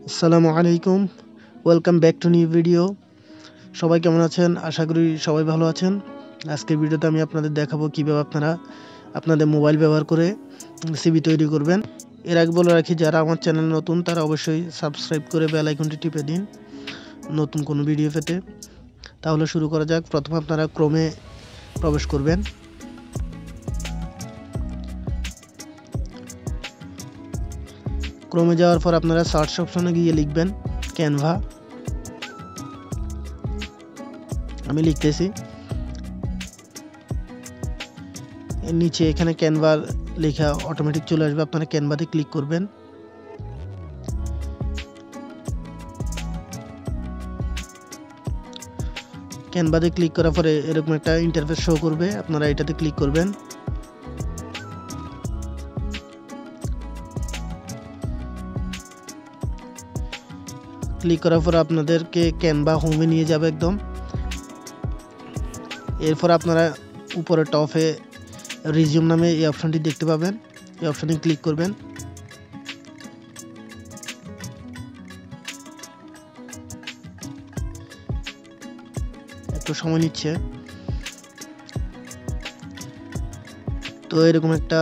আসসালামু আলাইকুম, welcome back to new video. সবাই কেমন আছেন? আশা করি সবাই ভালো আছেন। আজকের ভিডিওতে আমি আপনাদের দেখাবো কিভাবে আপনারা আপনাদের মোবাইল ব্যবহার করে সিভি তৈরি করবেন। এর আগে বলে রাখি, যারা আমার চ্যানেল নতুন তারা অবশ্যই সাবস্ক্রাইব করে বেল আইকনটি টিপে দিন নতুন কোনো ভিডিও পেতে। তাহলে শুরু করা যাক। প্রথমে আপনারা ক্রোমে প্রবেশ করবেন। ক্রোমে যাওয়ার পর আপনারা সার্চ অপশনে গিয়ে লিখবেন ক্যানভা। আমি লিখতেছি। এর নিচে এখানে ক্যানভা লেখা অটোমেটিক চলে আসবে, আপনারা ক্যানভাতে ক্লিক করবেন। ক্যানভাতে ক্লিক করার পরে এরকম একটা ইন্টারফেস শো করবে, আপনারা এটাতে ক্লিক করবেন। ক্লিক করার পর আপনাদেরকে ক্যানভা হোমে নিয়ে যাবে একদম। এরপর আপনারা উপরে টপে রিজিউম নামে এই অপশনটি দেখতে পাবেন, এই অপশনে ক্লিক করবেন। একটু সময় নিচ্ছে। তো এরকম একটা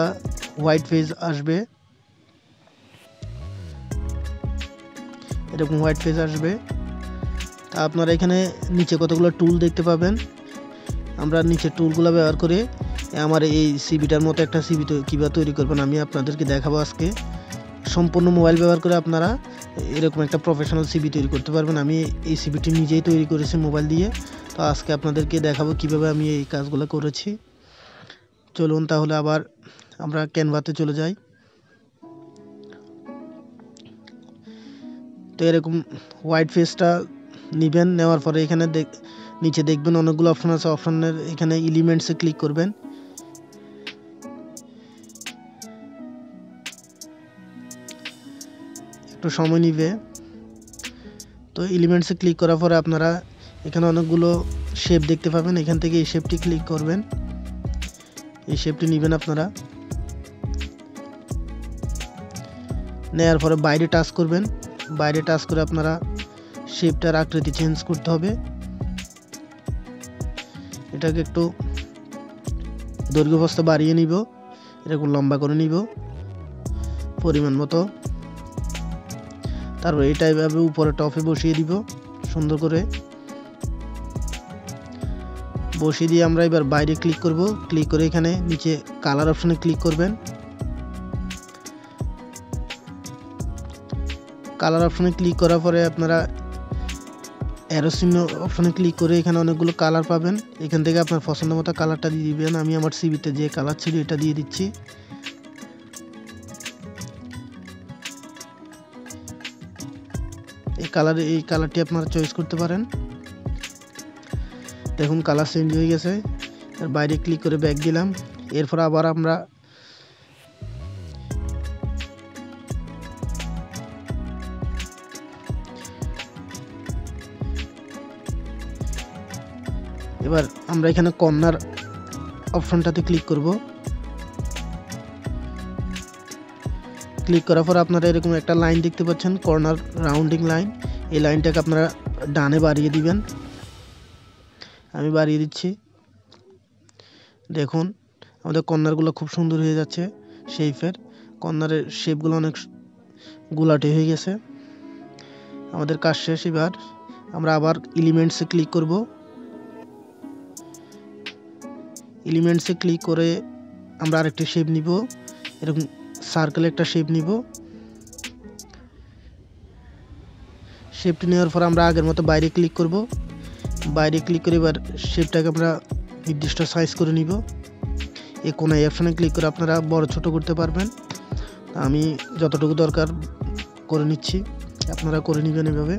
হোয়াইট পেজ আসবে, এরকম হোয়াইট পেজ আসবে। তা আপনারা এখানে নিচে কতগুলো টুল দেখতে পাবেন। আমরা নিচে টুলগুলো ব্যবহার করে আমার এই সিভিটার মতো একটা সিভি কীভাবে তৈরি করবেন আমি আপনাদেরকে দেখাবো আজকে। সম্পূর্ণ মোবাইল ব্যবহার করে আপনারা এরকম একটা প্রফেশনাল সিভি তৈরি করতে পারবেন। আমি এই সিভিটি নিজেই তৈরি করেছি মোবাইল দিয়ে। তো আজকে আপনাদেরকে দেখাবো কিভাবে আমি এই কাজগুলো করেছি। চলুন তাহলে আবার আমরা ক্যানভাতে চলে যাই। তো এরকম হোয়াইট পেজটা নেবেন, নেওয়ার পরে এখানে নিচে দেখবেন অনেকগুলো অপশন আছে। অপশনের এখানে এলিমেন্টসে ক্লিক করবেন। একটু সময় নিবে। তো এলিমেন্টসে ক্লিক করার পরে আপনারা এখানে অনেকগুলো শেপ দেখতে পাবেন, এখান থেকে এই শেপটি ক্লিক করবেন। এই শেপটি নেবেন আপনারা, নেওয়ার পরে বাইরে টাচ করবেন। বাইরে টাচ করে আপনারা শেপটার আকৃতি চেঞ্জ করতে হবে। এটাকে একটু দৈর্ঘ্য প্রস্থ বাড়িয়ে নিব, এরকম লম্বা করে নিব পরিমাণ মতো। তারপর এটা এভাবে উপরে টপে বসিয়ে দিব সুন্দর করে। বসিয়ে দিয়ে আমরা এবার বাইরে ক্লিক করব। ক্লিক করে এখানে নিচে কালার অপশনে ক্লিক করবেন। কালার অপশনে ক্লিক করার পরে আপনারা অ্যারো চিহ্ন অপশনে ক্লিক করে এখানে অনেকগুলো কালার পাবেন। এখান থেকে আপনার পছন্দ মতো কালারটা দিয়ে দিবেন। আমি আমার সিভিতে যে কালার ছিল এটা দিয়ে দিচ্ছি। এই কালারটি আপনারা চয়েস করতে পারেন। দেখুন কালার চেঞ্জ হয়ে গেছে। আর বাইরে ক্লিক করে ব্যাক দিলাম। এরপর আবার আমরা এখানে কর্নার অপশনটাতে ক্লিক করব। ক্লিক করার পর আপনারা এরকম একটা লাইন দেখতে পাচ্ছেন, কর্নার রাউন্ডিং লাইন। এই লাইনটাকে আপনারা ডানে বাড়িয়ে দিবেন। আমি বাড়িয়ে দিচ্ছি। দেখুন আমাদের কর্নারগুলো খুব সুন্দর হয়ে যাচ্ছে। শেপের কর্নারের শেপগুলো অনেক গোলাটে হয়ে গেছে। আমাদের কাজ শেষ। এবার আমরা আবার এলিমেন্টসে ক্লিক করব। এলিমেন্টসে ক্লিক করে আমরা আরেকটি শেপ নিব, এরকম সার্কেল একটা শেপ নিব। শেপটি নেওয়ার পর আমরা আগের মতো বাইরে ক্লিক করব। বাইরে ক্লিক করে এবার শেপটাকে আমরা নির্দিষ্ট সাইজ করে নিব। এই কোনায় অপশনে ক্লিক করে আপনারা বড় ছোট করতে পারবেন। আমি যতটুকু দরকার করে নিচ্ছি, আপনারা করে নেবেন এভাবে।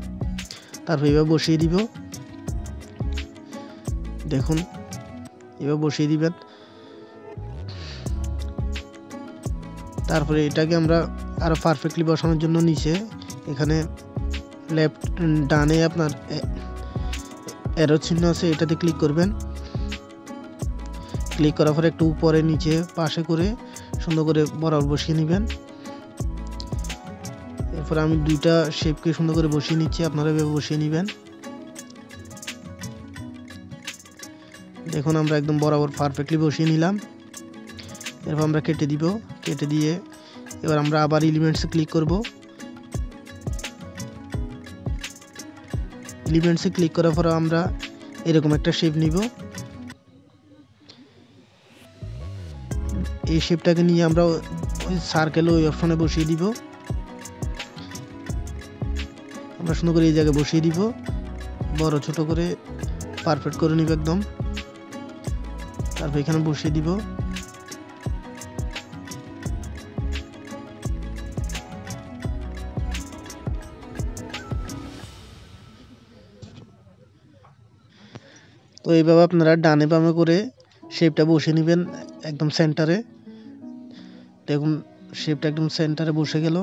তারপর এভাবে বসিয়ে দিব। দেখুন এভাবে বসিয়ে দিবেন। তারপরে এটাকে আমরা আরো পারফেক্টলি বসানোর জন্য নিচে এখানে লেফট ডানে আপনার অ্যারো চিহ্ন আছে, এটাতে ক্লিক করবেন। ক্লিক করার পরে একটু উপরে নিচে পাশে করে সুন্দর করে বরাবর বসিয়ে নেবেন। এরপর আমি দুইটা শেপকে সুন্দর করে বসিয়ে নিচ্ছি, আপনারা এভাবে বসিয়ে নেবেন। দেখুন আমরা একদম বরাবর পারফেক্টলি বসিয়ে নিলাম। এরপর আমরা কেটে দিব, কেটে দিয়ে এবার আমরা আবার এলিমেন্টসে ক্লিক করব। এলিমেন্টসে ক্লিক করার পর আমরা এরকম একটা শেপ নিব। এই শেপটাকে নিয়ে আমরা ওই সার্কেল ওই অপশনে বসিয়ে দিব। আমরা সুন্দর করে এই জায়গায় বসিয়ে দিব, বড় ছোট করে পারফেক্ট করে নিব একদম। তারপর এখানে বসিয়ে দিব। তো এইভাবে আপনারা ডানে বামে করে শেপটা বসিয়ে নেবেন একদম সেন্টারে। দেখুন শেপটা একদম সেন্টারে বসে গেল।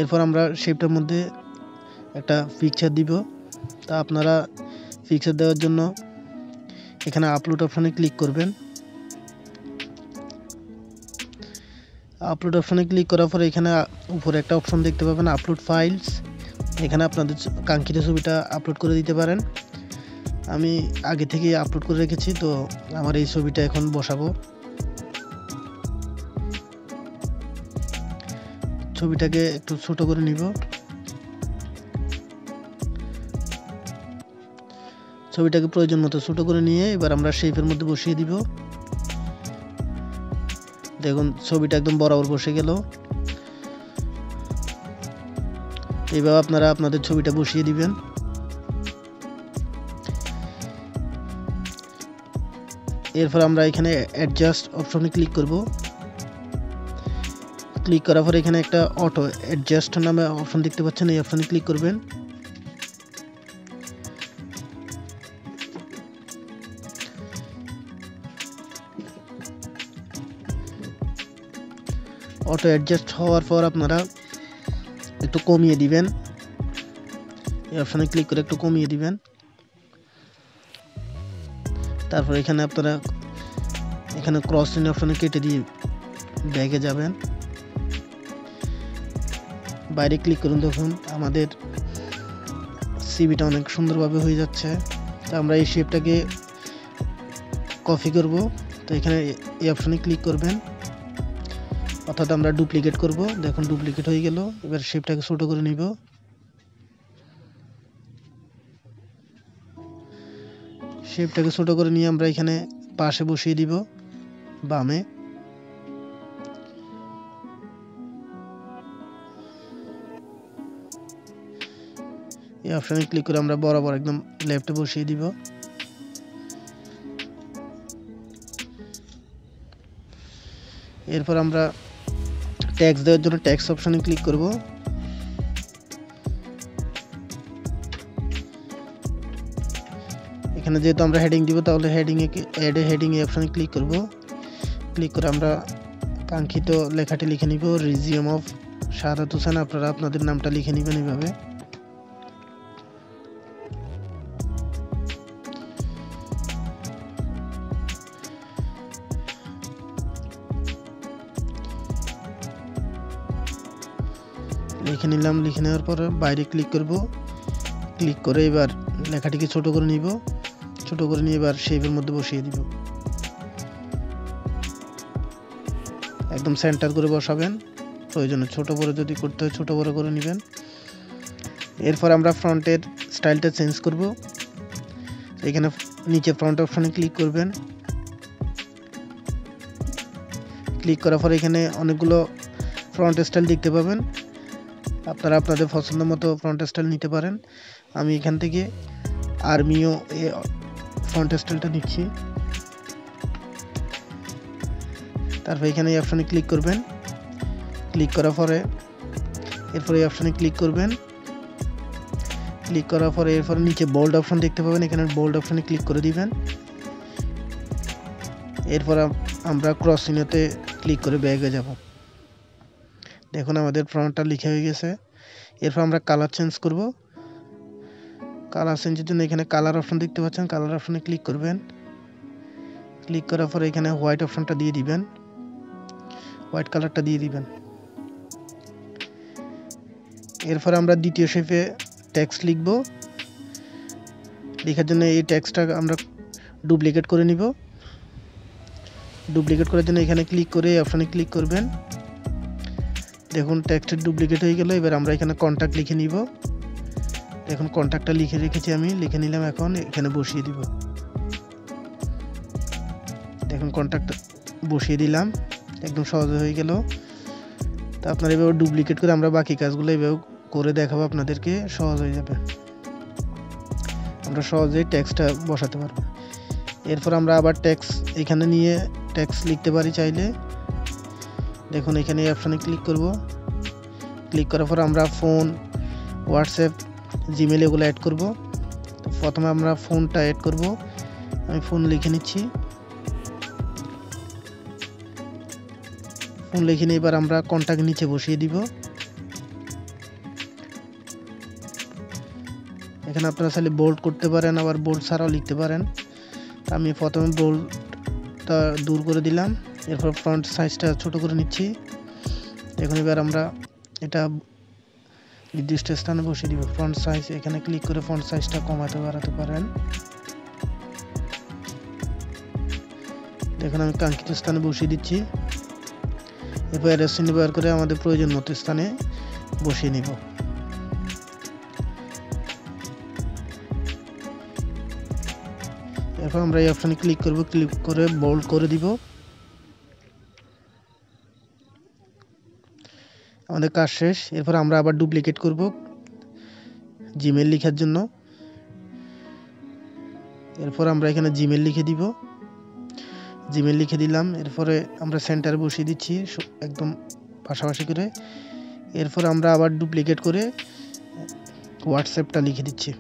এরপর আমরা শেপটার মধ্যে একটা পিকচার দিব। তা আপনারা পিকচার দেওয়ার জন্য এখানে আপলোড অপশনে ক্লিক করবেন। আপলোড অপশনে ক্লিক করার পরে এখানে উপরে একটা অপশন দেখতে পাবেন আপলোড ফাইলস। এখানে আপনাদের কাঙ্ক্ষিত ছবিটা আপলোড করে দিতে পারেন। আমি আগে থেকে আপলোড করে রেখেছি, তো আমার এই ছবিটা এখন বসাবো। ছবিটাকে একটু ছোট করে নিব। ছবিটাকে প্রয়োজন মতো ছোট করে নিয়ে এবার আমরা শেপের মধ্যে বসিয়ে দিব। দেখুন ছবিটা একদম বরাবর বসে গেল। এইভাবে আপনারা আপনাদের ছবিটা বসিয়ে দিবেন। এরপর আমরা এখানে অ্যাডজাস্ট অপশনে ক্লিক করব। ক্লিক করার পর এখানে একটা অটো অ্যাডজাস্ট নামে অপশন দেখতে পাচ্ছেন, এই অপশনে ক্লিক করবেন। অটো অ্যাডজাস্ট হওয়ার পর আপনারা একটু কমিয়ে দিবেন, এই অপশনে ক্লিক করে একটু কমিয়ে দিবেন। তারপর এখানে আপনারা এখানে ক্রস চিহ্ন অপশনে কেটে দিয়ে ব্যাগে যাবেন, বাইরে ক্লিক করুন। দেখুন আমাদের সিবিটা অনেক সুন্দরভাবে হয়ে যাচ্ছে। তো আমরা এই শেপটাকে কপি করব। তো এখানে এই অপশনে ক্লিক করবেন, অর্থাৎ আমরা ডুপ্লিকেট করব। দেখুন ডুপ্লিকেট হয়ে গেল। এবার শেপটাকে ছোট করে নিব। শেপটাকে ছোট করে নিয়ে আমরা এখানে পাশে বসিয়ে দিব বামে। এই অপশনে ক্লিক করে আমরা বরাবর একদম লেফটে বসিয়ে দিব। এরপর আমরা ট্যাক্স দেওয়ার জন্য ট্যাক্স অপশনে ক্লিক করব। এখানে যেহেতু আমরা হেডিং দিব, তাহলে হেডিং এ অপশনে ক্লিক করব। ক্লিক করে আমরা কাঙ্ক্ষিত লেখাটি লিখে নিব, রিজিউম অফ শাহাদাত হোসেন। আপনারা আপনাদের নামটা লিখে নেবেন এইভাবে। লিখে নিলাম। লিখে নেওয়ার পর বাইরে ক্লিক করব। ক্লিক করে এবার লেখাটিকে ছোট করে নিব। ছোট করে নিয়ে এবার শেপের মধ্যে বসিয়ে দিব। একদম সেন্টার করে বসাবেন। প্রয়োজনে ছোট বড় যদি করতে হয় ছোট বড় করে নেবেন। এরপর আমরা ফ্রন্টের স্টাইলটা চেঞ্জ করব। এখানে নিচে ফ্রন্ট অপশনে ক্লিক করবেন। ক্লিক করার পর এখানে অনেকগুলো ফ্রন্ট স্টাইল দেখতে পাবেন। আপনারা আপনাদের পছন্দ মতো ফ্রন্ট স্টাইল নিতে পারেন। আমি এখান থেকে আর্মিও ফ্রন্ট স্টাইলটা নিচ্ছি। তারপর এখানে এই অপশনে ক্লিক করবেন। ক্লিক করার পরে এরপর এই অপশনে ক্লিক করবেন। ক্লিক করার পরে এরপর নিচে বোল্ড অপশন দেখতে পাবেন, এখানে বোল্ড অপশনে ক্লিক করে দিবেন। এরপর আমরা ক্রস চিহ্নতে ক্লিক করে ব্যাগে যাব। দেখুন আমাদের ফ্রন্টটা লিখে হয়ে গেছে। এরপর আমরা কালার চেঞ্জ করব। কালার চেঞ্জের জন্য এখানে কালার অপশন দেখতে পাচ্ছেন, কালার অপশনে ক্লিক করবেন। ক্লিক করার পরে এখানে হোয়াইট অপশনটা দিয়ে দিবেন, হোয়াইট কালারটা দিয়ে দিবেন। এরপর আমরা দ্বিতীয় শেপে টেক্সট লিখব। লেখার জন্য এই টেক্সটটা আমরা ডুপ্লিকেট করে নিব। ডুপ্লিকেট করার জন্য এখানে ক্লিক করে এই অপশানে ক্লিক করবেন। দেখুন টেক্সটের ডুপ্লিকেট হয়ে গেল। এবার আমরা এখানে কন্ট্যাক্ট লিখে নিব। দেখুন কন্ট্যাক্টটা লিখে রেখেছি, আমি লিখে নিলাম। এখন এখানে বসিয়ে দিব। দেখুন কন্ট্যাক্ট বসিয়ে দিলাম, একদম সহজ হয়ে গেল। তো আপনারা এভাবে ডুপ্লিকেট করে আমরা বাকি কাজগুলো এভাবে করে দেখাবো, আপনাদেরকে সহজ হয়ে যাবে। আমরা সহজেই টেক্সটটা বসাতে পারবো। এরপর আমরা আবার টেক্সট এখানে নিয়ে টেক্সট লিখতে পারি চাইলে। দেখুন এখানে এই অপশানে ক্লিক করব। ক্লিক করার পর আমরা ফোন, হোয়াটসঅ্যাপ, জিমেল এগুলো অ্যাড করব। তো প্রথমে আমরা ফোনটা অ্যাড করব। আমি ফোন লিখে নিচ্ছি। ফোন লিখে নিয়ে এবার আমরা কন্ট্যাক্ট নিচে বসিয়ে দিব। এখানে আপনারা চাইলে বোল্ড করতে পারেন, আবার বোল্ড ছাড়াও লিখতে পারেন। আমি প্রথমে বোল্ডটা দূর করে দিলাম। এরপর ফন্ট সাইজটা ছোট করে নিচ্ছি। এখন এবার আমরা এটা নির্দিষ্ট স্থানে বসিয়ে দিব। ফন্ট সাইজ এখানে ক্লিক করে ফন্ট সাইজটা কমাতে বাড়াতে পারেন। দেখুন আমি কাঙ্ক্ষিত স্থানে বসিয়ে দিচ্ছি। এরপর অ্যারো চিহ্ন ব্যবহার করে আমাদের প্রয়োজন মতো স্থানে বসিয়ে নিব। এরপর আমরা এই অপশানে ক্লিক করব। ক্লিক করে বোল্ড করে দিব। আমাদের কাজ শেষ। এরপর আমরা আবার ডুপ্লিকেট করব জিমেল লেখার জন্য। এরপর আমরা এখানে জিমেল লিখে দিব। জিমেল লিখে দিলাম। এরপরে আমরা সেন্টারে বসিয়ে দিচ্ছি একদম পাশাপাশি করে। এরপর আমরা আবার ডুপ্লিকেট করে হোয়াটসঅ্যাপটা লিখে দিচ্ছি।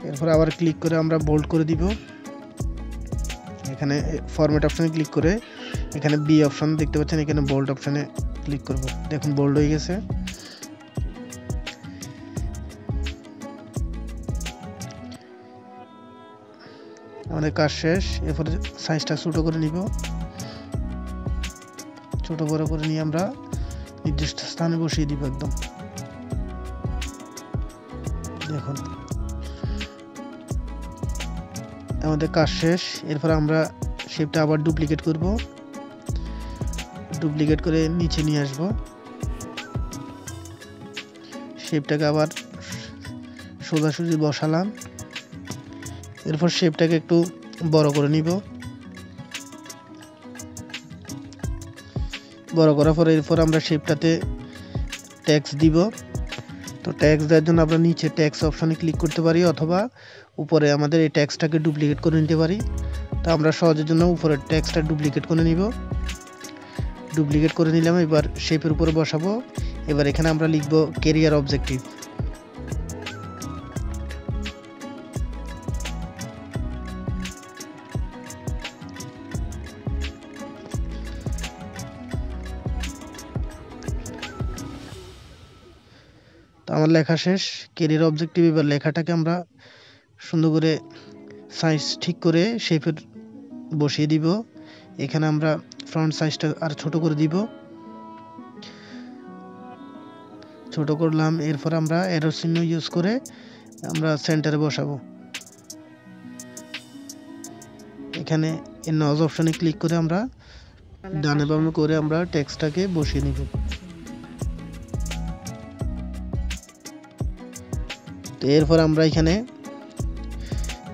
এরপর আবার ক্লিক করে আমরা বোল্ড করে দিব। এখানে ফরম্যাট অপশানে ক্লিক করে এখানে বি অপশন দেখতে পাচ্ছেন, এখানে বোল্ড অপশানে ক্লিক করব। দেখুন বোল্ড হয়ে গেছে। আমাদের কাজ শেষ। এরপরে সাইজটা ছোট করে নিব। ছোট বড় করে নিয়ে আমরা নির্দিষ্ট স্থানে বসিয়ে দিব একদম। দেখুন আমাদের কাজ শেষ। এরপর আমরা শেপটা আবার ডুপ্লিকেট করব। ডুপ্লিকেট করে নিচে নিয়ে আসব। শেপটাকে আবার সোজাসুজি বসালাম। এরপর শেপটাকে একটু বড় করে নিব। বড় করার পরে এরপর আমরা শেপটাতে টেক্সট দিব। তো টেক্সট দেওয়ার জন্য আমরা নিচে টেক্সট অপশানে ক্লিক করতে পারি, অথবা উপরে আমাদের এই টেক্সটটাকে ডুপ্লিকেট করে নিতে পারি। তো আমরা সহজের জন্য উপরের টেক্সটটা ডুপ্লিকেট করে নিব। ডুপ্লিকেট করে নিলাম। এবার শেপের উপরে বসাবো। এবার এখানে আমরা লিখব ক্যারিয়ার অবজেক্টিভ। তো আমার লেখা শেষ, ক্যারিয়ার অবজেক্টিভ। এবার লেখাটাকে আমরা সুন্দর করে সাইজ ঠিক করে শেপের বসিয়ে দিব। এখানে আমরা ফ্রন্ট সাইজটা আর ছোট করে দিব। ছোট করলাম। এরপর আমরা অ্যারো চিহ্ন ইউজ করে আমরা সেন্টারে বসাবো। এখানে নজ অপশানে ক্লিক করে আমরা ডানে বামে করে আমরা টেক্সটটাকে বসিয়ে নিব। তো এরপর আমরা এখানে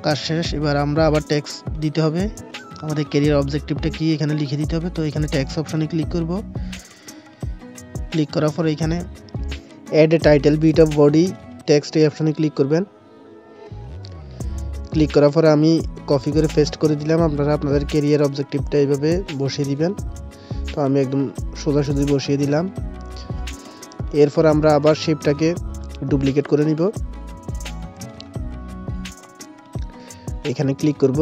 কাজ শেষ। এবার আমরা আবার টেক্সট দিতে হবে। আমাদের ক্যারিয়ার অবজেক্টিভটা কি এখানে লিখে দিতে হবে। তো এখানে টেক্সট অপশানে ক্লিক করব। ক্লিক করার পর এখানে add a title bit of body text এই অপশানে ক্লিক করবেন। ক্লিক করার পরে আমি কপি করে পেস্ট করে দিলাম। আপনারা আপনাদের ক্যারিয়ার অবজেক্টিভটা এইভাবে বসিয়ে দিবেন। তো আমি একদম সোজাসুজি বসিয়ে দিলাম। এরপর আমরা আবার শেপটাকে ডুপ্লিকেট করে নিব। এখানে ক্লিক করব।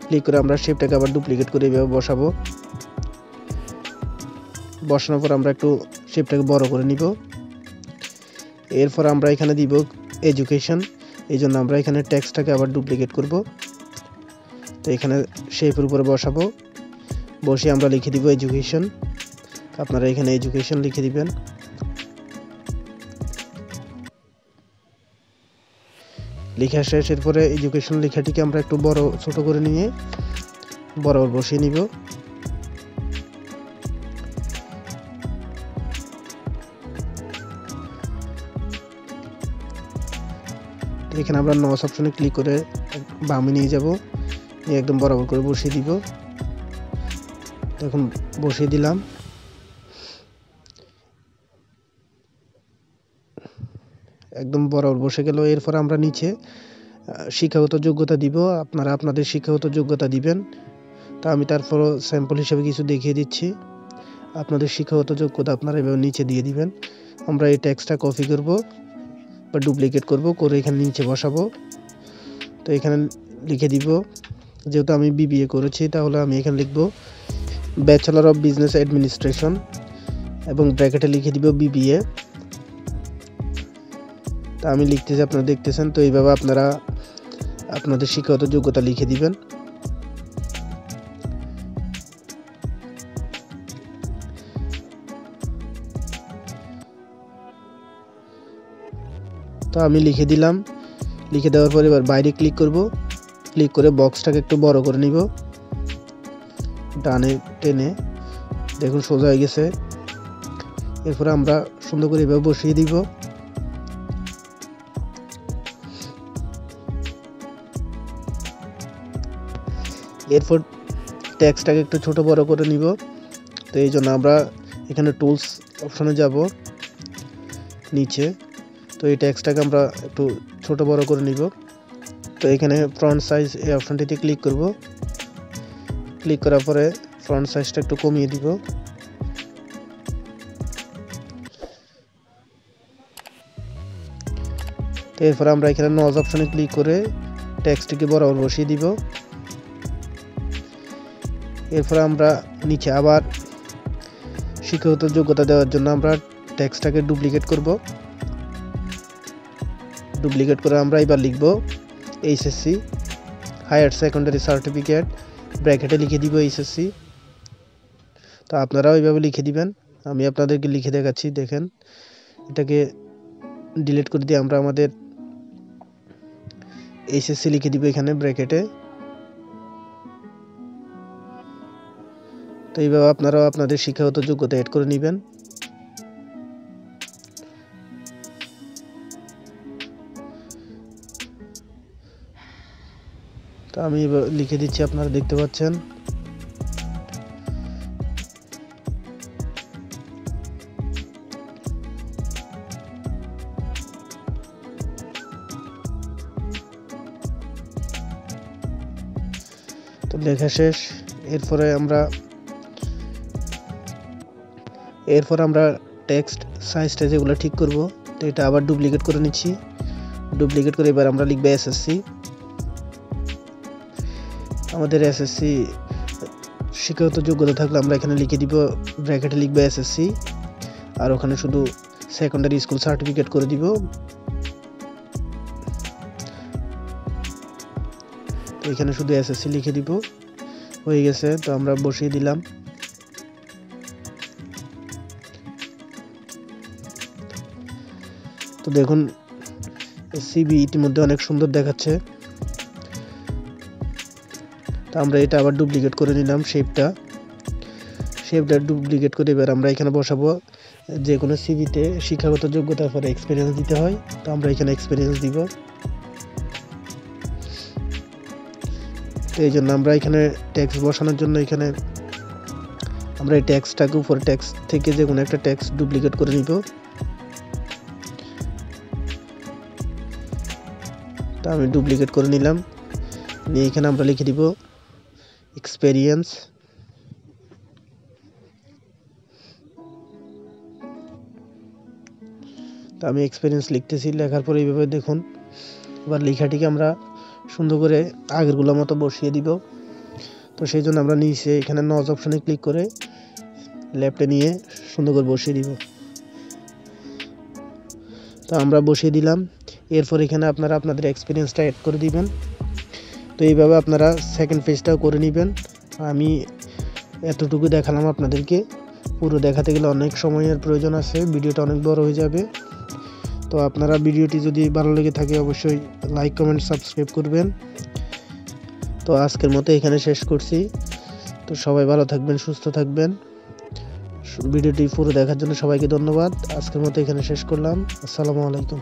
ক্লিক করে আমরা শেপটাকে আবার ডুপ্লিকেট করে এইভাবে বসাবো। বসানোর পর আমরা একটু শেপটাকে বড় করে নিব। এরপর আমরা এখানে দিব এডুকেশন। এই জন্য আমরা এখানে টেক্সটটাকে আবার ডুপ্লিকেট করব। তো এখানে শেপের উপরে বসাবো, বসে আমরা লিখে দিব এডুকেশন। আপনারা এখানে এডুকেশন লিখে দিবেন। লেখা শেষ। এরপরে এডুকেশন লেখাটিকে আমরা একটু বড় ছোট করে নিয়ে বরাবর বসিয়ে নিব। এখানে আমরা নচ অপশনে ক্লিক করে বামে নিয়ে যাব, নিয়ে একদম বরাবর করে বসিয়ে দিব। দেখুন বসিয়ে দিলাম। একদম বরাবর বসে গেল। এরপর আমরা নিচে শিক্ষাগত যোগ্যতা দিব। আপনারা আপনাদের শিক্ষাগত যোগ্যতা দিবেন। তা আমি তারপরও স্যাম্পল হিসেবে কিছু দেখিয়ে দিচ্ছি। আপনাদের শিক্ষাগত যোগ্যতা আপনারা এভাবে নিচে দিয়ে দিবেন। আমরা এই টেক্সটটা কপি করব বা ডুপ্লিকেট করব, করে এখানে নিচে বসাবো। তো এখানে লিখে দিব, যেহেতু আমি বিবিএ করেছি তাহলে আমি এখানে লিখব ব্যাচেলর অফ বিজনেস অ্যাডমিনিস্ট্রেশন এবং ব্র্যাকেটে লিখে দিব বিবিএ। তা আমি লিখতেছি, আপনারা দেখতেছেন। তো এইভাবে আপনারা আপনাদের শিক্ষাগত যোগ্যতা লিখে দিবেন। তো আমি লিখে দিলাম। লিখে দেওয়ার পর এবার বাইরে ক্লিক করব। ক্লিক করে বক্সটাকে একটু বড় করে নিব, ডানে টেনে। দেখুন সোজা হয়ে গেছে। এরপর আমরা সুন্দর করে এভাবে বসিয়ে দিব। এরপর টেক্সটটাকে একটু ছোট বড় করে নিব। তো এই জন্য আমরা এখানে টুলস অপশনে যাব নিচে। তো এই টেক্সটটাকে আমরা একটু ছোট বড় করে নিব। তো এখানে ফ্রন্ট সাইজ এই অপশনটিতে ক্লিক করব। ক্লিক করার পরে ফ্রন্ট সাইজটা একটু কমিয়ে দিব। তো এরপর আমরা এখানে নচ অপশনে ক্লিক করে টেক্সটটিকে বরাবর বসিয়ে দিব। এরপর আমরা নিচে আবার শিক্ষাগত যোগ্যতা দেওয়ার জন্য আমরা টেক্সটটাকে ডুপ্লিকেট করব। ডুপ্লিকেট করে আমরা এবার লিখব এইচএসসি হায়ার সেকেন্ডারি সার্টিফিকেট, ব্র্যাকেটে লিখে দিব এইচএসসি। তো আপনারাও এইভাবে লিখে দিবেন। আমি আপনাদেরকে লিখে দেখাচ্ছি, দেখেন। এটাকে ডিলিট করে দিয়ে আমরা আমাদের এইচএসসি লিখে দিব এখানে ব্র্যাকেটে। তো এইভাবে আপনারাও আপনাদের শিক্ষাগত যোগ্যতা অ্যাড করে নেবেন। তো আমি লিখে দিচ্ছি, আপনারা দেখতে পাচ্ছেন। তো লেখা শেষ। এরপরে আমরা টেক্সট সাইজটা যেগুলো ঠিক করব। তো এটা আবার ডুপ্লিকেট করে নিচ্ছি। ডুপ্লিকেট করে এবার আমরা লিখব এসএসসি। আমাদের এসএসসি শিক্ষাগত যোগ্যতা থাকলে আমরা এখানে লিখে দিব, ব্র্যাকেটে লিখব এসএসসি, আর ওখানে শুধু সেকেন্ডারি স্কুল সার্টিফিকেট করে দিব। তো এখানে শুধু এসএসসি লিখে দিব। হয়ে গেছে। তো আমরা বসিয়ে দিলাম। তো দেখুন সিবি ইতিমধ্যে অনেক সুন্দর দেখাচ্ছে। তো আমরা এটা আবার ডুপ্লিকেট করে নিলাম শেপটা ডুপ্লিকেট করে এবার আমরা এখানে বসাবো। যে কোনো সিভিতে শিক্ষাগত যোগ্যতার পরে এক্সপিরিয়েন্স দিতে হয়। তো আমরা এখানে এক্সপিরিয়েন্স দিব। তো এই জন্য আমরা এখানে ট্যাক্স বসানোর জন্য এখানে আমরা এই ট্যাক্সটাকে উপরে ট্যাক্স থেকে যে কোনো একটা ট্যাক্স ডুপ্লিকেট করে নিব। তা আমি ডুপ্লিকেট করে নিলাম। নিয়ে এখানে আমরা লিখে দিব এক্সপেরিয়েন্স। তা আমি এক্সপেরিয়েন্স লিখতেছি। লেখার পরে এইভাবে দেখুন। এবার লেখাটিকে আমরা সুন্দর করে আগেরগুলোর মতো বসিয়ে দিব। তো সেই জন্য আমরা নিচে এখানে নচ অপশনে ক্লিক করে লেফটে নিয়ে সুন্দর করে বসিয়ে দিব। তো আমরা বসিয়ে দিলাম। এরপর এখানে আপনারা আপনাদের এক্সপিরিয়েন্সটা অ্যাড করে দিবেন। তো এইভাবে আপনারা সেকেন্ড পেজটাও করে নেবেন। আমি এতটুকু দেখালাম আপনাদেরকে, পুরো দেখাতে গেলে অনেক সময়ের প্রয়োজন আছে, ভিডিওটা অনেক বড় হয়ে যাবে। তো আপনারা ভিডিওটি যদি ভালো লেগে থাকে অবশ্যই লাইক কমেন্ট সাবস্ক্রাইব করবেন। তো আজকের মতো এখানে শেষ করছি। তো সবাই ভালো থাকবেন, সুস্থ থাকবেন। ভিডিওটি পুরো দেখার জন্য সবাইকে ধন্যবাদ। আজকের মতো এখানে শেষ করলাম। আসসালামু আলাইকুম।